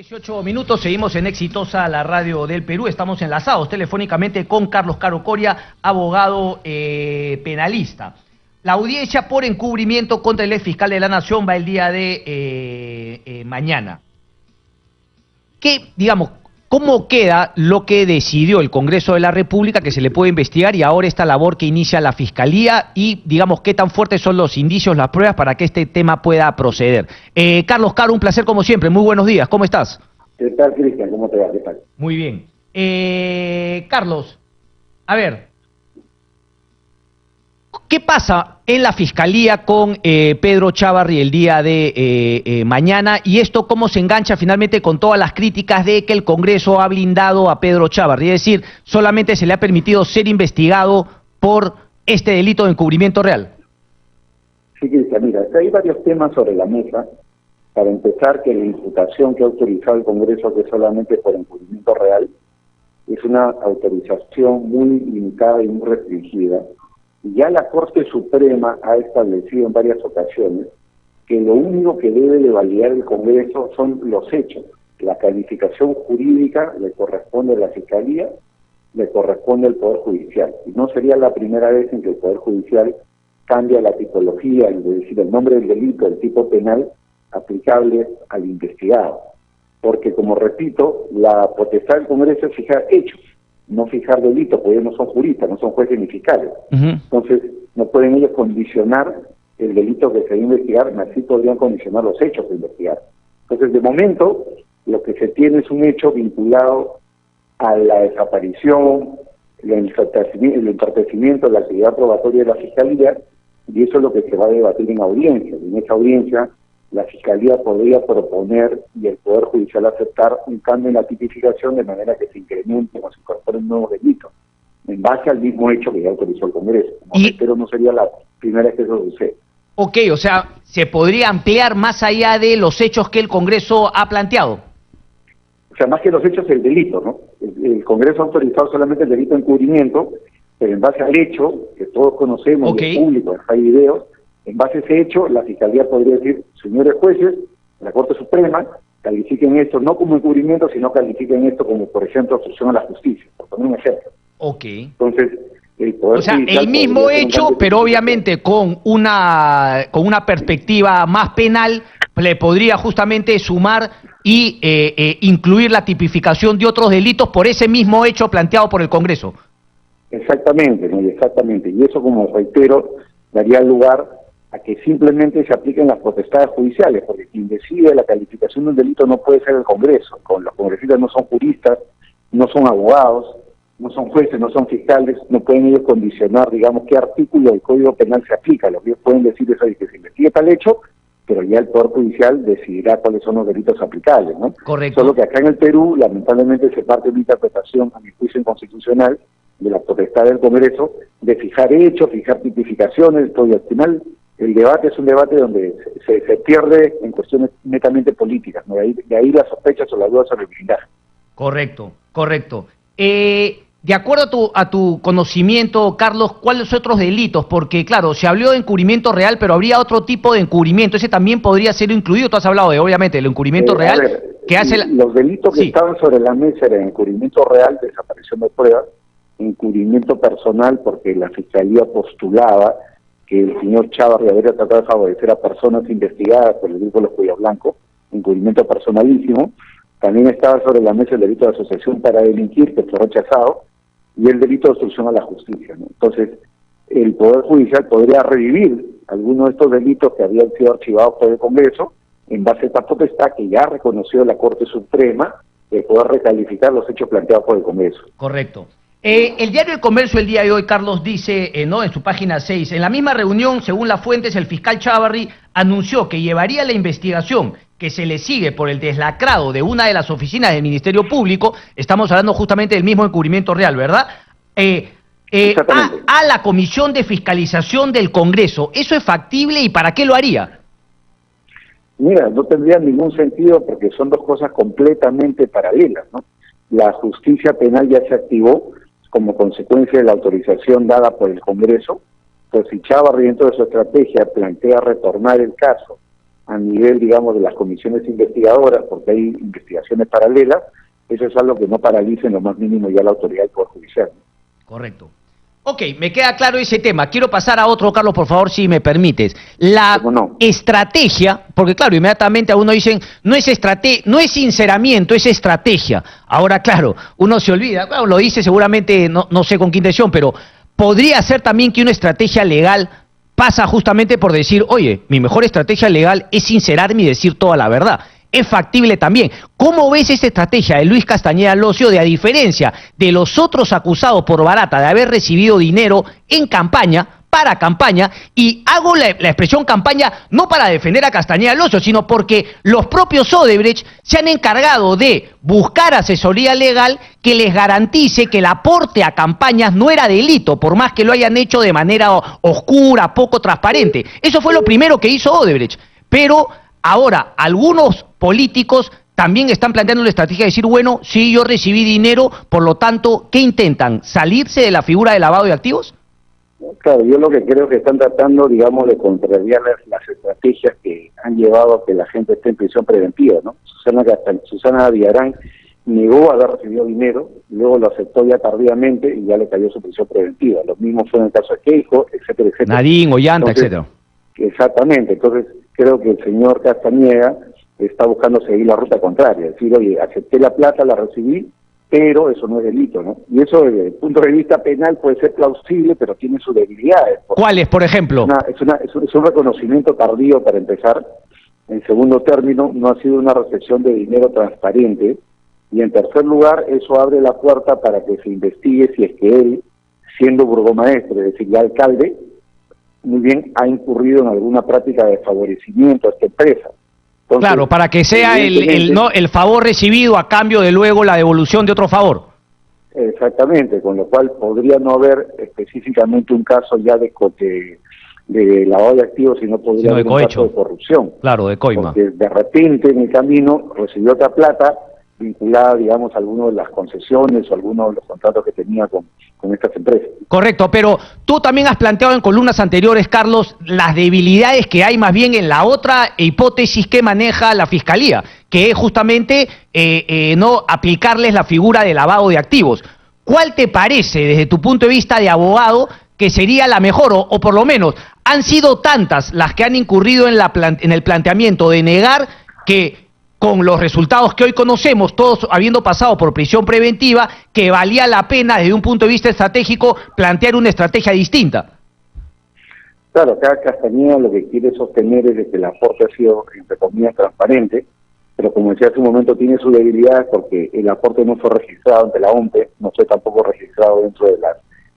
18 minutos, seguimos en Exitosa, la radio del Perú. Estamos enlazados telefónicamente con Carlos Caro Coria, abogado penalista. La audiencia por encubrimiento contra el ex fiscal de la Nación va el día de mañana. ¿Cómo queda lo que decidió el Congreso de la República que se le puede investigar y ahora esta labor que inicia la Fiscalía y, qué tan fuertes son los indicios, las pruebas para que este tema pueda proceder? Carlos Caro, un placer como siempre. Muy buenos días. ¿Cómo estás? ¿Qué tal, Cristian? ¿Cómo te va? ¿Qué tal? Muy bien. Carlos, a ver, ¿qué pasa en la Fiscalía con Pedro Chávarri el día de mañana? Y esto, ¿cómo se engancha finalmente con todas las críticas de que el Congreso ha blindado a Pedro Chávarri? Es decir, solamente se le ha permitido ser investigado por este delito de encubrimiento real. Sí, Cristian, mira, hay varios temas sobre la mesa. Para empezar, que la imputación que ha autorizado el Congreso, que es solamente por encubrimiento real, es una autorización muy limitada y muy restringida. Y ya la Corte Suprema ha establecido en varias ocasiones que lo único que debe de validar el Congreso son los hechos. La calificación jurídica le corresponde a la Fiscalía, le corresponde al Poder Judicial. Y no sería la primera vez en que el Poder Judicial cambia la tipología, es decir, el nombre del delito, el tipo penal, aplicable al investigado. Porque, como repito, la potestad del Congreso es fijar hechos, no fijar delitos, porque ellos no son juristas, no son jueces ni fiscales. Entonces, no pueden ellos condicionar el delito que se debe investigar, más sí podrían condicionar los hechos de investigar. Entonces, de momento, lo que se tiene es un hecho vinculado a la desaparición, el entorpecimiento de la actividad probatoria de la Fiscalía, y eso es lo que se va a debatir en audiencia. En esa audiencia, la Fiscalía podría proponer y el Poder Judicial aceptar un cambio en la tipificación de manera que se incremente o se incorporen nuevos delitos, en base al mismo hecho que ya autorizó el Congreso. Pero no sería la primera vez que eso sucede. Ok, o sea, ¿se podría ampliar más allá de los hechos que el Congreso ha planteado? O sea, más que los hechos, el delito, ¿no? El Congreso ha autorizado solamente el delito de encubrimiento, pero en base al hecho, que todos conocemos, y el público, hay videos, en base a ese hecho, la Fiscalía podría decir, señores jueces, la Corte Suprema, califiquen esto no como encubrimiento, sino califiquen esto como, por ejemplo, obstrucción a la justicia, por poner un ejemplo. Ok. Entonces, el Poder Judicial, el mismo hecho, pero obviamente con una perspectiva más penal, le podría justamente sumar y incluir la tipificación de otros delitos por ese mismo hecho planteado por el Congreso. Exactamente, ¿no? Exactamente. Y eso, como reitero, daría lugar a que simplemente se apliquen las potestades judiciales, porque quien decide la calificación de un delito no puede ser el Congreso. Los congresistas no son juristas, no son abogados, no son jueces, no son fiscales, no pueden ellos condicionar, digamos, qué artículo del Código Penal se aplica. Lo que ellos pueden decir es que se investigue tal hecho, pero ya el Poder Judicial decidirá cuáles son los delitos aplicables, ¿no? Correcto. Solo que acá en el Perú, lamentablemente, se parte de una interpretación, a mi juicio inconstitucional, de la potestad del Congreso, de fijar hechos, fijar tipificaciones, todo, y al final el debate es un debate donde se pierde en cuestiones netamente políticas, ¿no? De ahí las sospechas o las dudas sobre el blindaje. Correcto, correcto. De acuerdo a tu conocimiento, Carlos, ¿cuáles otros delitos? Porque, claro, se habló de encubrimiento real, pero habría otro tipo de encubrimiento. ¿Ese también podría ser incluido? Tú has hablado de, obviamente, del encubrimiento real. Que hace los delitos que estaban sobre la mesa eran encubrimiento real, desaparición de pruebas, encubrimiento personal, porque la Fiscalía postulaba que el señor Chávarri habría tratado de favorecer a personas investigadas por el grupo de los Cuellos Blancos, encubrimiento personalísimo. También estaba sobre la mesa el delito de asociación para delinquir, que fue rechazado, y el delito de obstrucción a la justicia, ¿no? Entonces, el Poder Judicial podría revivir algunos de estos delitos que habían sido archivados por el Congreso, en base a esta potestad que ya reconoció la Corte Suprema, de poder recalificar los hechos planteados por el Congreso. Correcto. El diario El Comercio el día de hoy, Carlos, dice, ¿no?, en su página 6, en la misma reunión, según las fuentes, el fiscal Chávarri anunció que llevaría la investigación que se le sigue por el deslacrado de una de las oficinas del Ministerio Público, estamos hablando justamente del mismo encubrimiento real, ¿verdad?, a la Comisión de Fiscalización del Congreso. ¿Eso es factible y para qué lo haría? Mira, no tendría ningún sentido porque son dos cosas completamente paralelas, ¿no? La justicia penal ya se activó como consecuencia de la autorización dada por el Congreso, pues si Chávarri dentro de su estrategia plantea retornar el caso a nivel, digamos, de las comisiones investigadoras, porque hay investigaciones paralelas, eso es algo que no paralice en lo más mínimo ya la autoridad del Poder Judicial. Correcto. Ok, me queda claro ese tema. Quiero pasar a otro, Carlos, por favor, si me permites. La estrategia, porque claro, inmediatamente a uno dicen, no es sinceramiento, es estrategia. Ahora, claro, uno se olvida, claro, lo dice seguramente, no sé con qué intención, pero podría ser también que una estrategia legal pasa justamente por decir, oye, mi mejor estrategia legal es sincerarme y decir toda la verdad. Es factible también. ¿Cómo ves esta estrategia de Luis Castañeda Locio de, a diferencia de los otros acusados por barata de haber recibido dinero en campaña, para campaña, y hago la expresión campaña no para defender a Castañeda Locio, sino porque los propios Odebrecht se han encargado de buscar asesoría legal que les garantice que el aporte a campañas no era delito, por más que lo hayan hecho de manera oscura, poco transparente? Eso fue lo primero que hizo Odebrecht. Pero ahora, algunos políticos también están planteando la estrategia de decir, bueno, sí, yo recibí dinero, por lo tanto, ¿qué intentan? ¿Salirse de la figura de lavado de activos? Claro, yo lo que creo que están tratando, digamos, de contrariar las estrategias que han llevado a que la gente esté en prisión preventiva, ¿no? Susana Villarán negó haber recibido dinero, luego lo aceptó ya tardíamente y ya le cayó su prisión preventiva. Lo mismo fue en el caso de Keiko, etcétera, etcétera. Nadine, Ollanta, etcétera. Exactamente, entonces creo que el señor Castañeda está buscando seguir la ruta contraria, decir, oye, acepté la plata, la recibí, pero eso no es delito, ¿no? Y eso desde el punto de vista penal puede ser plausible, pero tiene sus debilidades. ¿Cuáles, por ejemplo? Es un reconocimiento tardío para empezar. En segundo término, no ha sido una recepción de dinero transparente. Y en tercer lugar, eso abre la puerta para que se investigue si es que él, siendo burgomaestre, es decir, ya alcalde, muy bien, ha incurrido en alguna práctica de favorecimiento a esta empresa. Entonces, claro, para que sea el favor recibido a cambio de luego la devolución de otro favor. Exactamente, con lo cual podría no haber específicamente un caso ya de lavado de activos, sino podría haber un caso de corrupción. Claro, de coima. Porque de repente en el camino recibió otra plata vinculada, digamos, a alguna de las concesiones o algunos de los contratos que tenía con estas empresas. Correcto, pero tú también has planteado en columnas anteriores, Carlos, las debilidades que hay más bien en la otra hipótesis que maneja la Fiscalía, que es justamente no aplicarles la figura de lavado de activos. ¿Cuál te parece, desde tu punto de vista de abogado, que sería la mejor, o por lo menos han sido tantas las que han incurrido en el planteamiento de negar que, con los resultados que hoy conocemos, todos habiendo pasado por prisión preventiva, que valía la pena desde un punto de vista estratégico plantear una estrategia distinta? Claro, acá Castañeda lo que quiere sostener es de que el aporte ha sido, entre comillas, transparente, pero como decía hace un momento, tiene su debilidad porque el aporte no fue registrado ante la OMPE, no fue tampoco registrado dentro de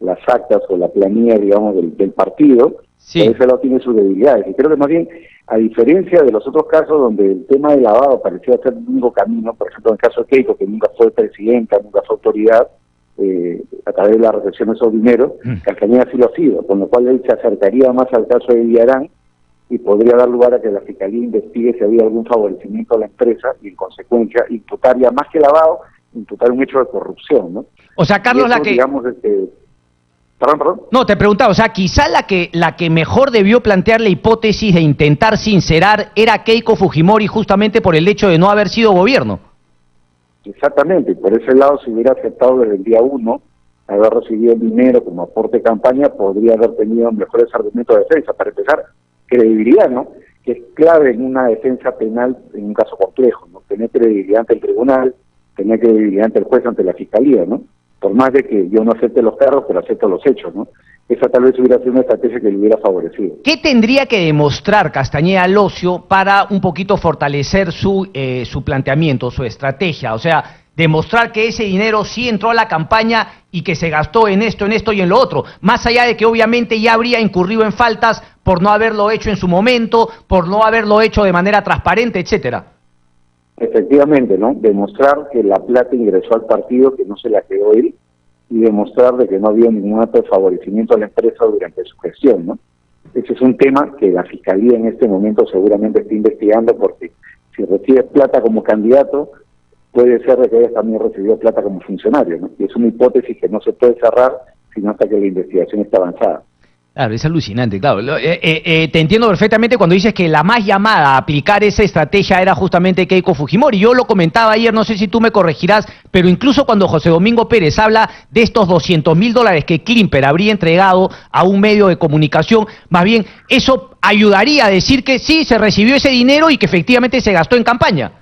las actas o la planilla, digamos, del partido. Sí. Por ese lado tiene sus debilidades. Y creo que más bien, a diferencia de los otros casos donde el tema del lavado parecía ser el único camino, por ejemplo en el caso de Keiko, que nunca fue presidenta, nunca fue autoridad, a través de la recepción de esos dineros, Castañeda sí lo ha sido, con lo cual él se acercaría más al caso de Villarán y podría dar lugar a que la Fiscalía investigue si había algún favorecimiento a la empresa y en consecuencia imputar ya más que lavado, imputar un hecho de corrupción, ¿no? O sea, Carlos, eso, digamos, Perdón. No, te preguntaba, o sea, quizá la que mejor debió plantear la hipótesis de intentar sincerar era Keiko Fujimori, justamente por el hecho de no haber sido gobierno. Exactamente, por ese lado, si hubiera aceptado desde el día 1 haber recibido el dinero como aporte de campaña, podría haber tenido mejores argumentos de defensa. Para empezar, credibilidad, ¿no? Que es clave en una defensa penal en un caso complejo, ¿no? Tener credibilidad ante el tribunal, tener credibilidad ante el juez, ante la Fiscalía, ¿no? Por más de que yo no acepte los cargos, pero acepto los hechos, ¿no? Esa tal vez hubiera sido una estrategia que le hubiera favorecido. ¿Qué tendría que demostrar Castañeda Locio para un poquito fortalecer su planteamiento, su estrategia? O sea, demostrar que ese dinero sí entró a la campaña y que se gastó en esto y en lo otro, más allá de que obviamente ya habría incurrido en faltas por no haberlo hecho en su momento, por no haberlo hecho de manera transparente, etcétera. Efectivamente, ¿no? Demostrar que la plata ingresó al partido, que no se la quedó él, y demostrar de que no había ningún acto de favorecimiento a la empresa durante su gestión, ¿no? Ese es un tema que la Fiscalía en este momento seguramente está investigando, porque si recibe plata como candidato, puede ser de que haya también recibido plata como funcionario, ¿no? Y es una hipótesis que no se puede cerrar sino hasta que la investigación esté avanzada. Claro, es alucinante, claro. Te entiendo perfectamente cuando dices que la más llamada a aplicar esa estrategia era justamente Keiko Fujimori. Yo lo comentaba ayer, no sé si tú me corregirás, pero incluso cuando José Domingo Pérez habla de estos $200.000 que Klimper habría entregado a un medio de comunicación, más bien eso ayudaría a decir que sí, se recibió ese dinero y que efectivamente se gastó en campaña.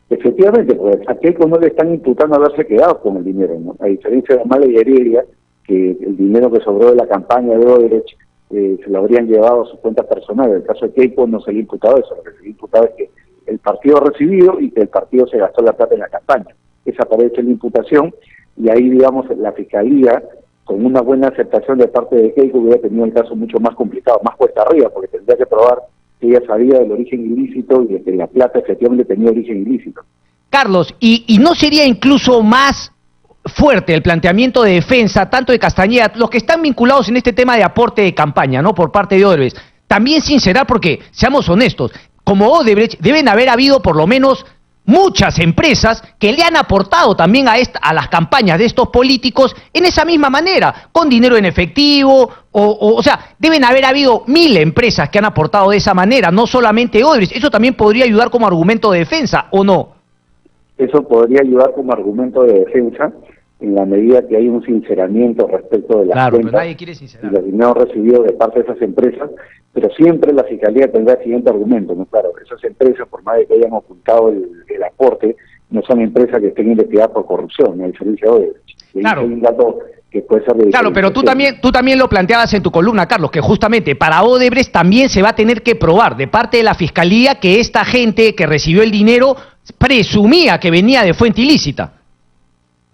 Efectivamente, pues a Keiko no le están imputando haberse quedado con el dinero, ¿no? A diferencia de Amalia y Heredia, que el dinero que sobró de la campaña de Odebrecht se lo habrían llevado a su cuenta personal. En el caso de Keiko no se le ha imputado eso, lo que se le ha imputado es que el partido ha recibido y que el partido se gastó la plata en la campaña. Esa parece la imputación y ahí, digamos, la Fiscalía, con una buena aceptación de parte de Keiko, hubiera tenido el caso mucho más complicado, más cuesta arriba, porque tendría que probar que ella sabía del origen ilícito y de que la plata efectivamente tenía origen ilícito. Carlos, ¿y no sería incluso más fuerte el planteamiento de defensa, tanto de Castañeda, los que están vinculados en este tema de aporte de campaña, ¿no?, por parte de Odebrecht, también sincerar, porque, seamos honestos, como Odebrecht deben haber habido por lo menos muchas empresas que le han aportado también a las campañas de estos políticos en esa misma manera, con dinero en efectivo, o sea, deben haber habido 1000 empresas que han aportado de esa manera, no solamente Odebrecht. Eso también podría ayudar como argumento de defensa, ¿o no? Eso podría ayudar como argumento de defensa en la medida que hay un sinceramiento respecto de las cuentas pero nadie quiere sincerar. y los dineros recibidos de parte de esas empresas, pero siempre la Fiscalía tendrá el siguiente argumento, ¿no? Claro, esas empresas, por más de que hayan ocultado el aporte, no son empresas que estén investigadas por corrupción, ¿no?, a diferencia de Odebrecht. Claro. Hay un dato que puede ser de Claro, pero tú también lo planteabas en tu columna, Carlos, que justamente para Odebrecht también se va a tener que probar de parte de la Fiscalía que esta gente que recibió el dinero presumía que venía de fuente ilícita.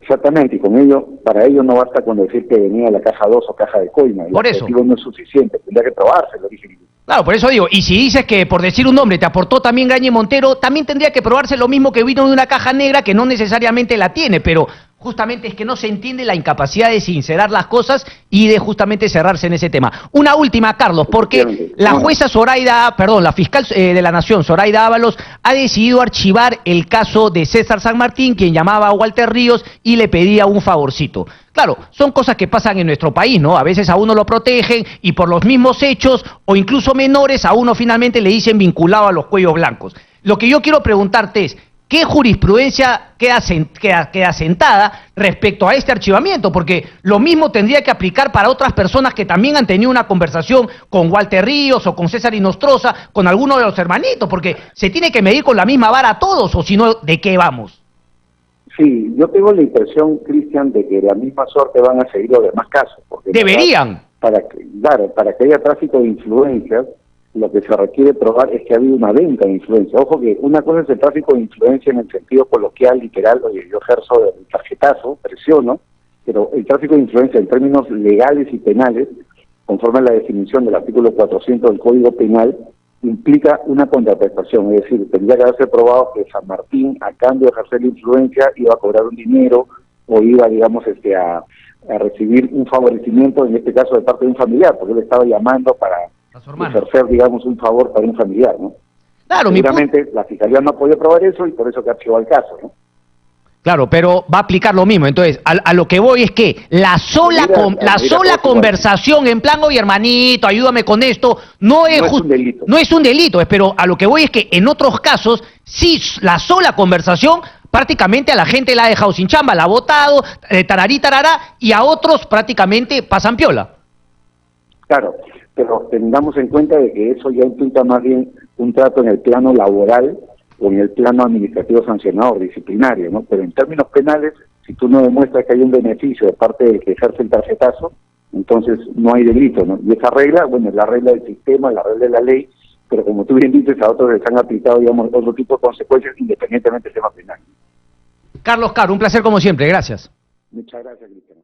Exactamente, y con ello, para ello no basta con decir que venía de la caja 2 o caja de coima. Por eso. El objetivo no es suficiente, tendría que probarse el origen ilícito. Claro, por eso digo, y si dices que por decir un nombre te aportó también Grañe Montero, también tendría que probarse lo mismo que vino de una caja negra que no necesariamente la tiene, pero justamente es que no se entiende la incapacidad de sincerar las cosas y de justamente cerrarse en ese tema. Una última, Carlos, porque la jueza la fiscal de la Nación, Zoraida Ábalos, ha decidido archivar el caso de César San Martín, quien llamaba a Walter Ríos y le pedía un favorcito. Claro, son cosas que pasan en nuestro país, ¿no? A veces a uno lo protegen y por los mismos hechos o incluso menores a uno finalmente le dicen vinculado a los cuellos blancos. Lo que yo quiero preguntarte es, ¿qué jurisprudencia queda sentada respecto a este archivamiento? Porque lo mismo tendría que aplicar para otras personas que también han tenido una conversación con Walter Ríos o con César Inostroza, con alguno de los hermanitos, porque se tiene que medir con la misma vara a todos, o si no, ¿de qué vamos? Sí, yo tengo la impresión, Cristian, de que la misma suerte van a seguir los demás casos. Porque deberían. Para que haya tráfico de influencias, lo que se requiere probar es que ha habido una venta de influencia. Ojo que una cosa es el tráfico de influencia en el sentido coloquial, literal, oye, yo ejerzo el tarjetazo, presiono, pero el tráfico de influencia en términos legales y penales, conforme a la definición del artículo 400 del Código Penal, implica una contraprestación, es decir, tendría que haberse probado que San Martín, a cambio de ejercer la influencia, iba a cobrar un dinero o iba, digamos, a recibir un favorecimiento, en este caso de parte de un familiar, porque él estaba llamando para ejercer, digamos, un favor para un familiar, ¿no? Claro, seguramente la Fiscalía no ha podido probar eso y por eso que archivó el caso, ¿no? Claro, pero va a aplicar lo mismo. Entonces, a lo que voy es que la sola conversación en plan, oye, hermanito, ayúdame con esto, no es un delito. No es un delito, pero a lo que voy es que en otros casos, sí, la sola conversación prácticamente a la gente la ha dejado sin chamba, la ha votado, tararí, tarará, y a otros prácticamente pasan piola. Claro, pero tengamos en cuenta de que eso ya implica más bien un trato en el plano laboral o en el plano administrativo sancionador, disciplinario, ¿no? Pero en términos penales, si tú no demuestras que hay un beneficio de parte del que ejerce el tarjetazo, entonces no hay delito, ¿no? Y esa regla, bueno, es la regla del sistema, la regla de la ley, pero como tú bien dices, a otros les han aplicado, digamos, otro tipo de consecuencias independientemente del tema penal. Carlos Caro, un placer como siempre, gracias. Muchas gracias, Cristian.